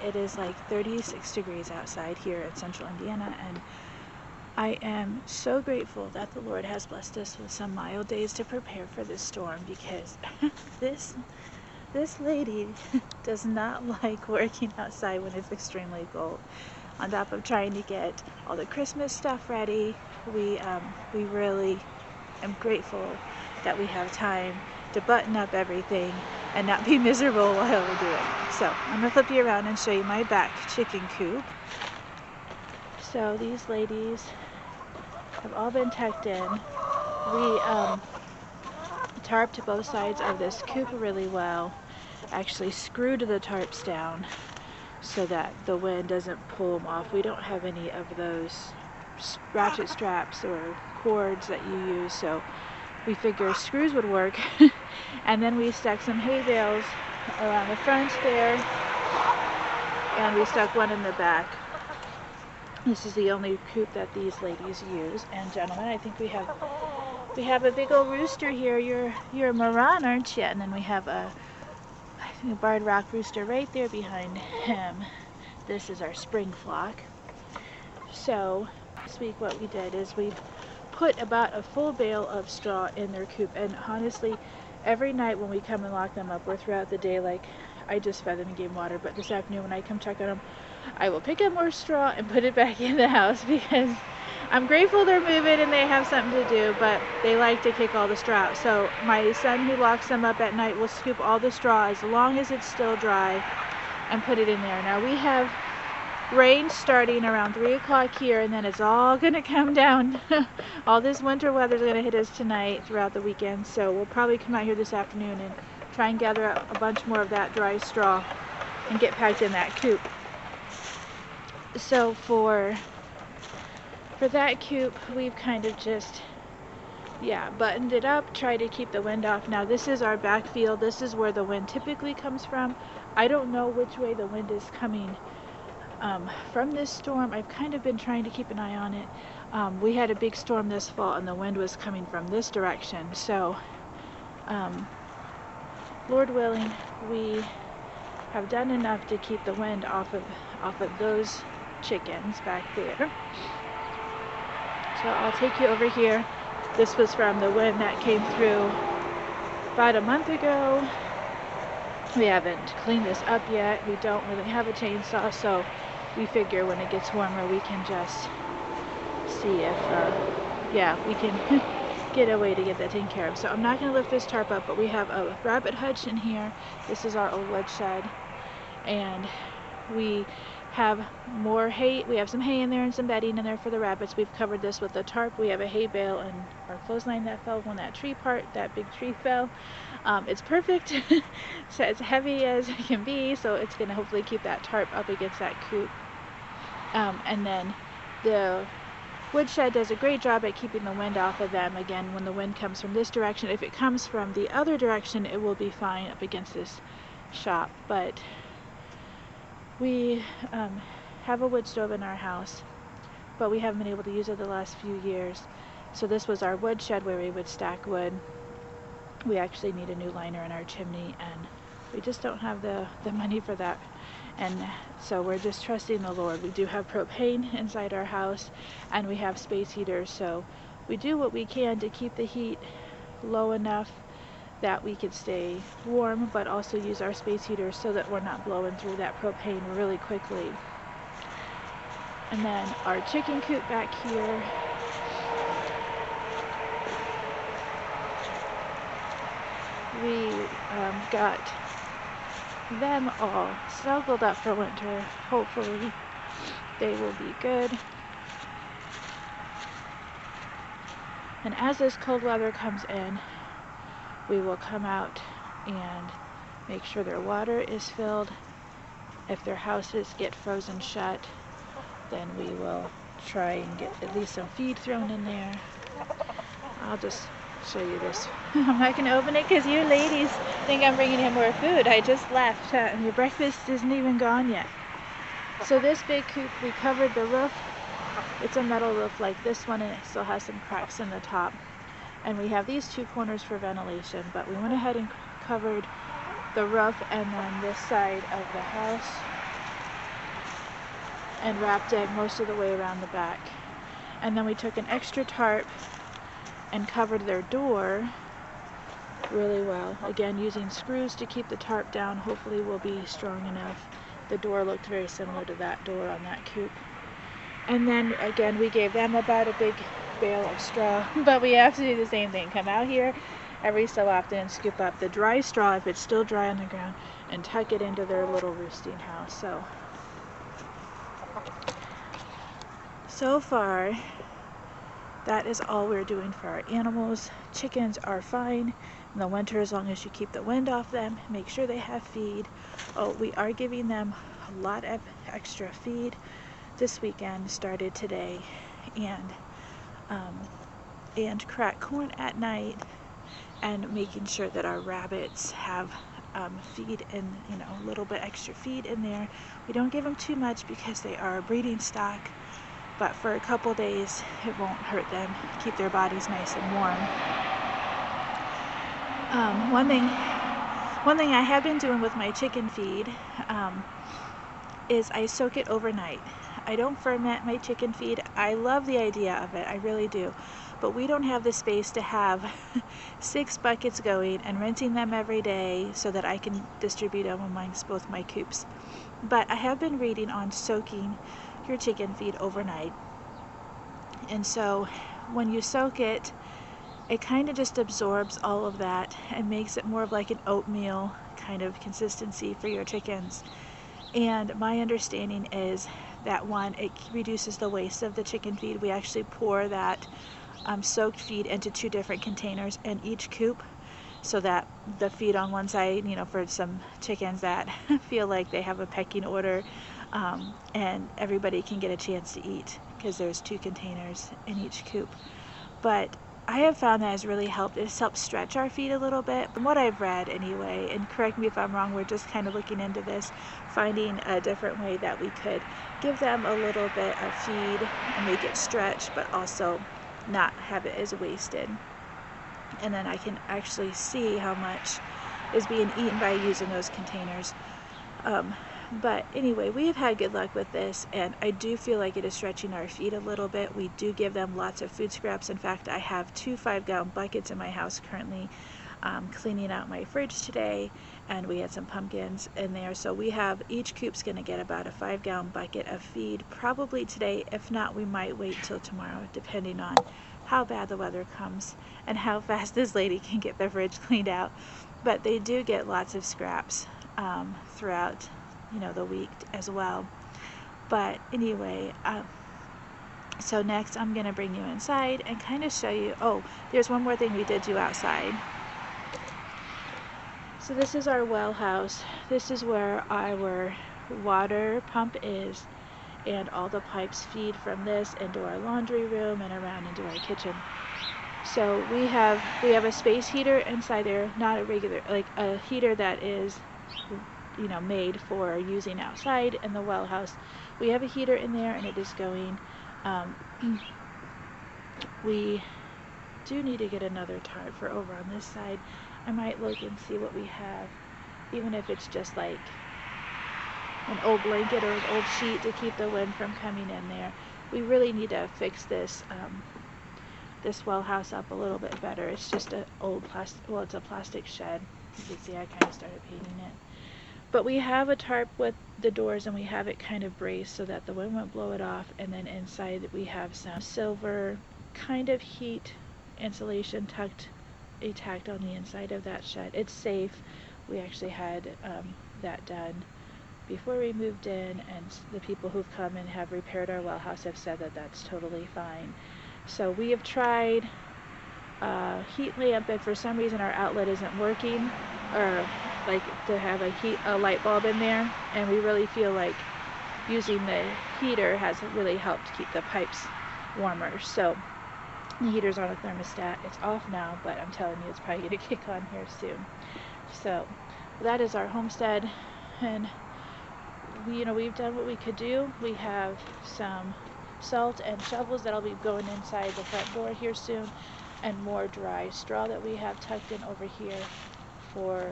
It is like 36 degrees outside here in central Indiana, and I am so grateful that the Lord has blessed us with some mild days to prepare for this storm, because this lady does not like working outside when it's extremely cold. On top of trying to get all the Christmas stuff ready, we really am grateful that we have time to button up everything and not be miserable while we're doing it. So I'm gonna flip you around and show you my back chicken coop. So these ladies have all been tucked in. We tarped both sides of this coop really well. Actually screwed the tarps down so that the wind doesn't pull them off. We don't have any of those ratchet straps or cords that you use, so we figure screws would work. And then we stuck some hay bales around the front there, and we stuck one in the back. This is the only coop that these ladies use. And gentlemen, I think we have a big old rooster here. You're a Moran, aren't you? And then we have a barred rock rooster right there behind him. This is our spring flock. So this week what we did is we put about a full bale of straw in their coop, and honestly every night when we come and lock them up, or throughout the day, like I just fed them and gave them water, but this afternoon when I come check on them, I will pick up more straw and put it back in the house, because I'm grateful they're moving and they have something to do, but they like to kick all the straw out. So my son, who locks them up at night, will scoop all the straw as long as it's still dry and put it in there. Now we have rain starting around 3 o'clock here, and then it's all gonna come down. All this winter weather is gonna hit us tonight throughout the weekend, so we'll probably come out here this afternoon and try and gather up a bunch more of that dry straw and get packed in that coop. So for that coop, we've kind of just, buttoned it up, try to keep the wind off. Now this is our back field. This is where the wind typically comes from. I don't know which way the wind is coming from this storm. I've kind of been trying to keep an eye on it. We had a big storm this fall and the wind was coming from this direction. So Lord willing, we have done enough to keep the wind off of those chickens back there. So I'll take you over here. This was from the wind that came through about a month ago. We haven't cleaned this up yet. We don't really have a chainsaw, so we figure when it gets warmer we can just see if we can get a way to get that taken care of. So I'm not going to lift this tarp up, but we have a rabbit hutch in here. This is our old wood shed, and we have more hay. We have some hay in there and some bedding in there for the rabbits. We've covered this with a tarp. We have a hay bale and our clothesline that fell when that big tree fell. It's perfect. So it's heavy as it can be, so it's going to hopefully keep that tarp up against that coop. And then the woodshed does a great job at keeping the wind off of them. Again, when the wind comes from this direction, if it comes from the other direction, it will be fine up against this shop. But we have a wood stove in our house, but we haven't been able to use it the last few years. So this was our wood shed where we would stack wood. We actually need a new liner in our chimney, and we just don't have the money for that. And so we're just trusting the Lord. We do have propane inside our house, and we have space heaters, so we do what we can to keep the heat low enough that we can stay warm, but also use our space heaters so that we're not blowing through that propane really quickly. And then our chicken coop back here. We got them all snuggled up for winter. Hopefully they will be good. And as this cold weather comes in, we will come out and make sure their water is filled. If their houses get frozen shut, then we will try and get at least some feed thrown in there. I'll just show you this. I'm not going to open it because you ladies think I'm bringing in more food. I just left and your breakfast isn't even gone yet. So this big coop, we covered the roof. It's a metal roof like this one, and it still has some cracks in the top. And we have these two corners for ventilation, but we went ahead and covered the roof and then this side of the house and wrapped it most of the way around the back. And then we took an extra tarp and covered their door really well. Again, using screws to keep the tarp down. Hopefully will be strong enough. The door looked very similar to that door on that coop. And then again, we gave them about a big bale of straw, but we have to do the same thing. Come out here every so often and scoop up the dry straw if it's still dry on the ground and tuck it into their little roosting house. So far, that is all we're doing for our animals. Chickens are fine in the winter as long as you keep the wind off them, make sure they have feed. Oh, we are giving them a lot of extra feed this weekend, started today, and crack corn at night, and making sure that our rabbits have feed and a little bit extra feed in there. We don't give them too much because they are a breeding stock, but for a couple days it won't hurt them, keep their bodies nice and warm. One thing I have been doing with my chicken feed is I soak it overnight. I don't ferment my chicken feed. I love the idea of it, I really do. But we don't have the space to have 6 buckets going and rinsing them every day so that I can distribute them amongst both my coops. But I have been reading on soaking your chicken feed overnight. And so when you soak it, it kind of just absorbs all of that and makes it more of like an oatmeal kind of consistency for your chickens. And my understanding is that one, it reduces the waste of the chicken feed. We actually pour that soaked feed into 2 different containers in each coop, so that the feed on one side, for some chickens that feel like they have a pecking order, and everybody can get a chance to eat because there's 2 containers in each coop. But I have found that has really helped. It's helped stretch our feed a little bit. From what I've read anyway, and correct me if I'm wrong, we're just kind of looking into this, finding a different way that we could give them a little bit of feed and make it stretch, but also not have it as wasted. And then I can actually see how much is being eaten by using those containers. But anyway, we have had good luck with this, and I do feel like it is stretching our feed a little bit. We do give them lots of food scraps. In fact, I have 2 5-gallon buckets in my house currently, cleaning out my fridge today, and we had some pumpkins in there. So we have, each coop's going to get about a 5-gallon bucket of feed probably today. If not, we might wait till tomorrow, depending on how bad the weather comes and how fast this lady can get the fridge cleaned out. But they do get lots of scraps throughout the week as well. But anyway, so next I'm going to bring you inside and kind of show you, oh, there's one more thing we did do outside. So this is our well house. This is where our water pump is, and all the pipes feed from this into our laundry room and around into our kitchen. So we have a space heater inside there, not a regular, like a heater that is made for using outside in the well house. We have a heater in there and it is going. We do need to get another tarp for over on this side. I might look and see what we have, even if it's just like an old blanket or an old sheet to keep the wind from coming in there. We really need to fix this this well house up a little bit better. It's just an old plastic, well, it's a plastic shed. You can see I kind of started painting it. But we have a tarp with the doors, and we have it kind of braced so that the wind won't blow it off. And then inside we have some silver kind of heat insulation tacked on the inside of that shed. It's safe. We actually had that done before we moved in, and the people who've come and have repaired our well house have said that that's totally fine. So we have tried heat lamp, and for some reason our outlet isn't working, or like to have a light bulb in there, and we really feel like using the heater has really helped keep the pipes warmer. So the heater's on a thermostat. It's off now, but I'm telling you, it's probably going to kick on here soon. So that is our homestead, and we've done what we could do. We have some salt and shovels that'll be going inside the front door here soon, and more dry straw that we have tucked in over here. for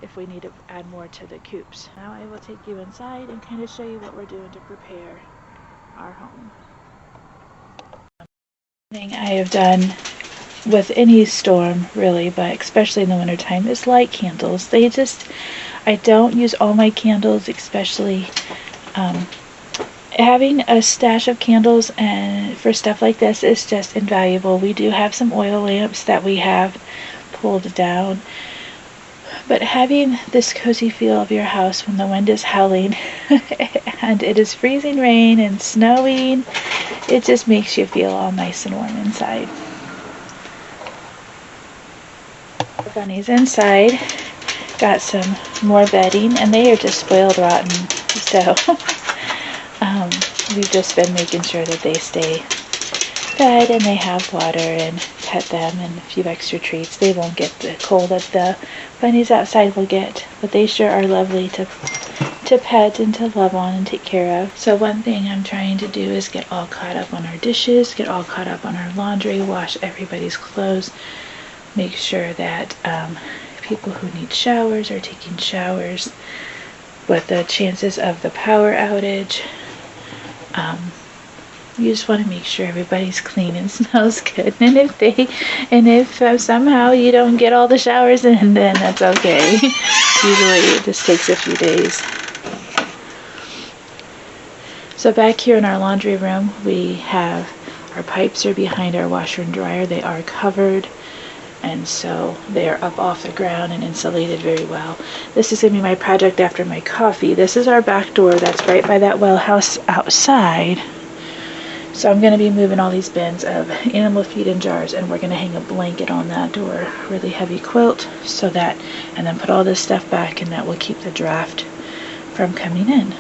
if we need to add more to the coops. Now I will take you inside and kind of show you what we're doing to prepare our home. Thing I have done with any storm really, but especially in the wintertime, is light candles. I don't use all my candles, especially having a stash of candles and for stuff like this is just invaluable. We do have some oil lamps that we have pulled down, but having this cozy feel of your house when the wind is howling and it is freezing rain and snowing, it just makes you feel all nice and warm inside. The bunnies inside got some more bedding and they are just spoiled rotten, so we've just been making sure that they stay fed and they have water and pet them and a few extra treats. They won't get the cold that the bunnies outside will get, but they sure are lovely to pet and to love on and take care of. So one thing I'm trying to do is get all caught up on our dishes, get all caught up on our laundry, wash everybody's clothes, make sure that people who need showers are taking showers. With the chances of the power outage, you just want to make sure everybody's clean and smells good. And if somehow you don't get all the showers in, then that's okay. Usually it just takes a few days. So back here in our laundry room, we have our pipes are behind our washer and dryer. They are covered, and so they are up off the ground and insulated very well. This is going to be my project after my coffee. This is our back door that's right by that well house outside. So I'm going to be moving all these bins of animal feed in jars, and we're going to hang a blanket on that door, really heavy quilt, so that, and then put all this stuff back, and that will keep the draft from coming in.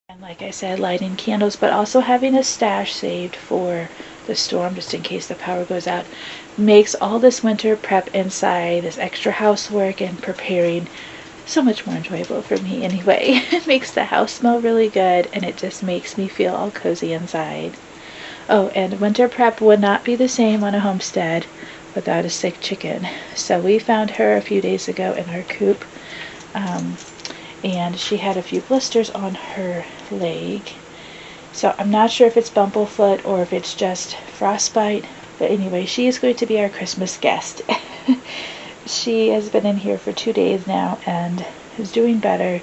And like I said, lighting candles, but also having a stash saved for the storm, just in case the power goes out, makes all this winter prep inside, this extra housework and preparing, so much more enjoyable for me anyway. It makes the house smell really good, and it just makes me feel all cozy inside. Oh, and winter prep would not be the same on a homestead without a sick chicken. So we found her a few days ago in our coop, and she had a few blisters on her leg. So I'm not sure if it's bumblefoot or if it's just frostbite, but anyway, she is going to be our Christmas guest. She has been in here for 2 days now and is doing better,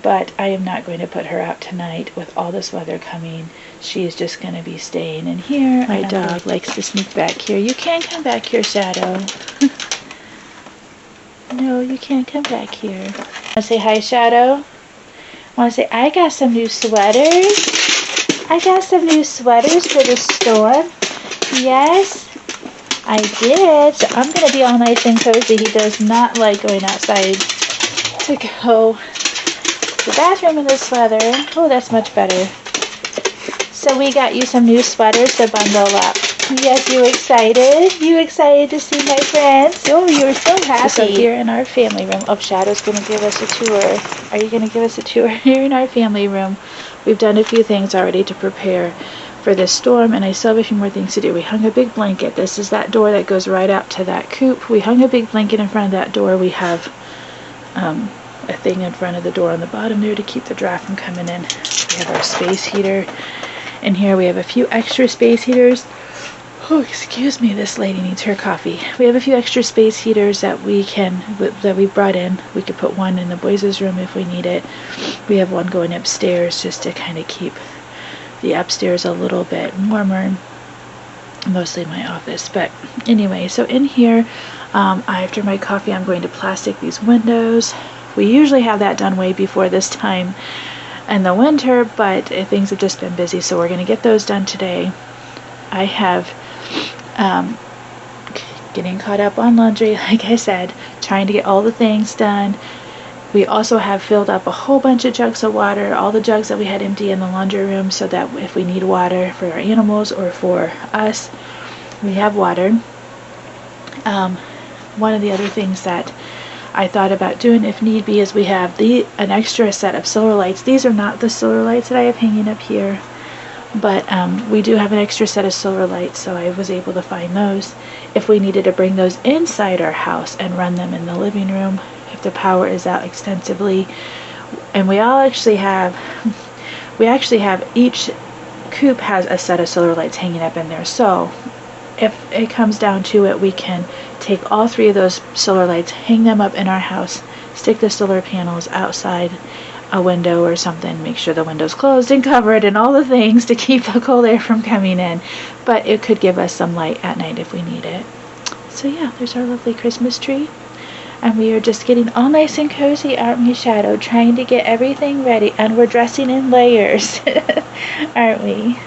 but I am not going to put her out tonight with all this weather coming. She is just going to be staying in here. My dog likes to sneak back here. You can't come back here, Shadow. No, you can't come back here. Want to say hi, Shadow? Want to say, I got some new sweaters? I got some new sweaters for the storm. Yes, I did. So I'm going to be all nice and cozy. He does not like going outside to go to the bathroom in this weather. Oh, that's much better. So we got you some new sweaters to bundle up. Yes, you excited? You excited to see my friends? Oh, you were so happy. So here in our family room, oh, Shadow's going to give us a tour. Are you going to give us a tour? Here in our family room, we've done a few things already to prepare for this storm, and I still have a few more things to do. We hung a big blanket. This is that door that goes right out to that coop. We hung a big blanket in front of that door. We have a thing in front of the door on the bottom there to keep the draft from coming in. We have our space heater. In here we have a few extra space heaters. Oh, excuse me, this lady needs her coffee. We have a few extra space heaters that we brought in. We could put one in the boys' room if we need it. We have one going upstairs just to kind of keep the upstairs a little bit warmer, mostly my office. But anyway, so in here, after my coffee, I'm going to plastic these windows. We usually have that done way before this time in the winter, but things have just been busy, so we're going to get those done today. I have getting caught up on laundry, like I said, trying to get all the things done. We also have filled up a whole bunch of jugs of water, all the jugs that we had empty in the laundry room, so that if we need water for our animals or for us, we have water. One of the other things that I thought about doing if need be is we have an extra set of solar lights. These are not the solar lights that I have hanging up here, But we do have an extra set of solar lights, so I was able to find those if we needed to bring those inside our house and run them in the living room if the power is out extensively. And we actually have each coop has a set of solar lights hanging up in there. So if it comes down to it, we can take all 3 of those solar lights, hang them up in our house, stick the solar panels outside a window or something, make sure the window's closed and covered and all the things to keep the cold air from coming in. But it could give us some light at night if we need it. So yeah, there's our lovely Christmas tree. And we are just getting all nice and cozy, aren't we, Shadow? Trying to get everything ready. And we're dressing in layers, aren't we?